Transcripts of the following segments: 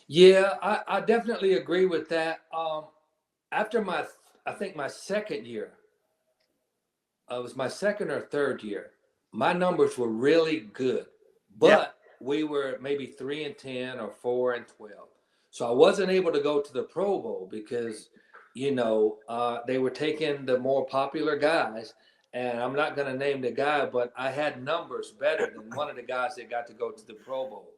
Yeah, I definitely agree with that. After I think my second year, it was my second or third year, my numbers were really good, Yeah. but we were maybe 3-10 or 4-12. So I wasn't able to go to the Pro Bowl because, they were taking the more popular guys. And I'm not going to name the guy, but I had numbers better than one of the guys that got to go to the Pro Bowl.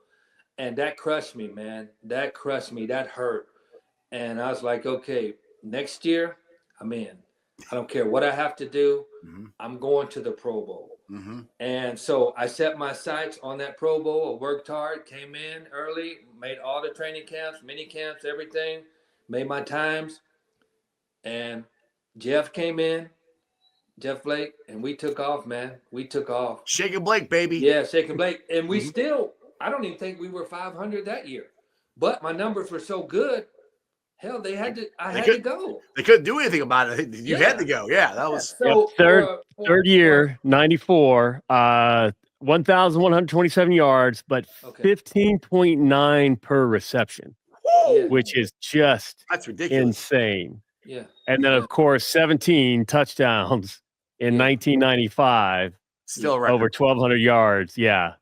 And that crushed me, man. That crushed me. That hurt. And I was like, okay, next year, I'm in. I don't care what I have to do. Mm-hmm. I'm going to the Pro Bowl. Mm-hmm. And so I set my sights on that Pro Bowl. I worked hard, came in early, made all the training camps, mini camps, everything, made my times. And Jeff came in, Jeff Blake, and we took off, man. We took off. Shaking Blake, baby. Yeah, Shaking Blake. And we Mm-hmm. still, I don't even think we were 500 that year. But my numbers were so good. Hell, I They had to could go. they couldn't do anything about it. You had Yeah. to go. Yeah, that Yeah. was Yep. So Third year, 94, 1,127 yards, but okay. 15.9 per reception, Yeah. which is just that's ridiculous. insane. Yeah. And then, of course, 17 touchdowns in Yeah. 1995, Still a record. over 1,200 yards. Yeah.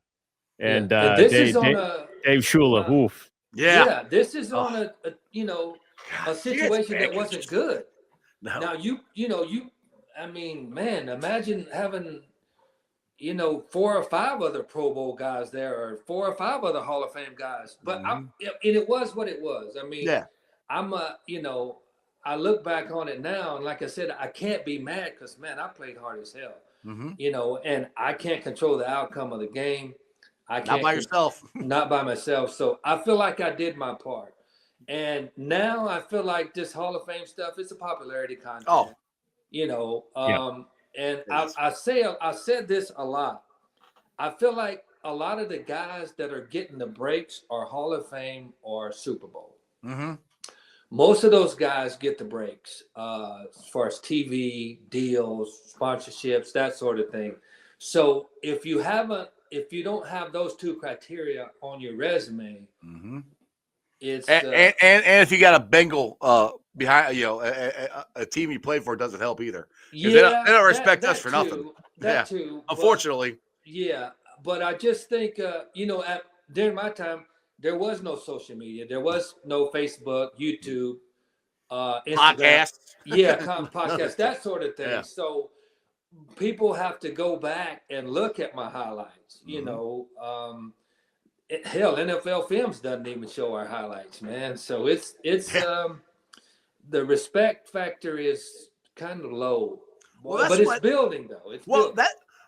And, And this is on Dave Shula, oof. Yeah. This is on Oh. a situation that wasn't just- good. No. Now I mean, man, imagine having 4 or 5 other Pro Bowl guys there, or 4 or 5 other Hall of Fame guys. But and it was what it was. I mean, Yeah. I look back on it now, and like I said, I can't be mad because, man, I played hard as hell. Mm-hmm. And I can't control the outcome of the game. I can't Not by yourself. Not by myself. So I feel like I did my part. And now I feel like this Hall of Fame stuff is a popularity contest. Oh. And I said this a lot. I feel like a lot of the guys that are getting the breaks are Hall of Fame or Super Bowl. Mm-hmm. Most of those guys get the breaks as far as TV deals, sponsorships, that sort of thing. So if you don't have those 2 criteria on your resume, it's and if you got a Bengal behind, a team you played for doesn't help either. They don't respect us for nothing. That too. Unfortunately. But I just think during my time there was no social media, there was no Facebook, YouTube, Instagram, Podcasts. podcasts, that sort of thing. Yeah. So people have to go back and look at my highlights. Hell, NFL Films doesn't even show our highlights, man. So it's the respect factor is kind of low. But it's building though. I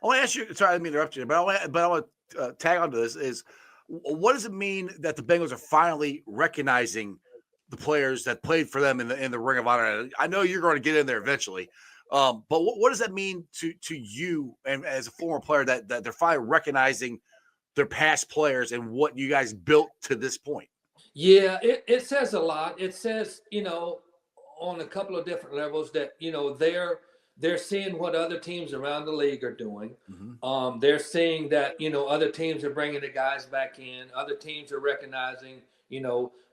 want to ask you. Sorry, I didn't mean to interrupt you, but I want to tag onto this. Is what does it mean that the Bengals are finally recognizing the players that played for them in the Ring of Honor? I know you're going to get in there eventually, but what does that mean to you and as a former player that they're finally recognizing their past players and what you guys built to this point? Yeah, it says a lot. It says, on a couple of different levels that, they're seeing what other teams around the league are doing. Mm-hmm. They're seeing that, other teams are bringing the guys back in. Other teams are recognizing,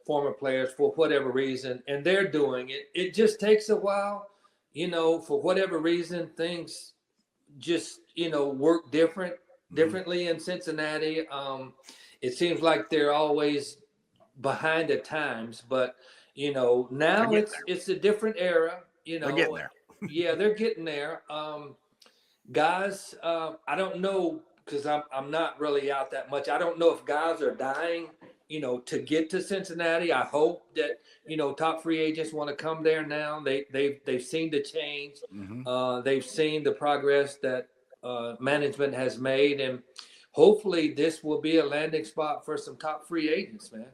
former players for whatever reason, and they're doing it. It just takes a while, for whatever reason, things just, work differently in Cincinnati. It seems like they're always behind the times, but now it's a different era. They're getting there. Yeah, they're getting there. Guys, I don't know because I'm not really out that much. I don't know if guys are dying, to get to Cincinnati. I hope that top free agents want to come there now. They've seen the change. Mm-hmm. They've seen the progress that management has made, and hopefully this will be a landing spot for some top free agents, man.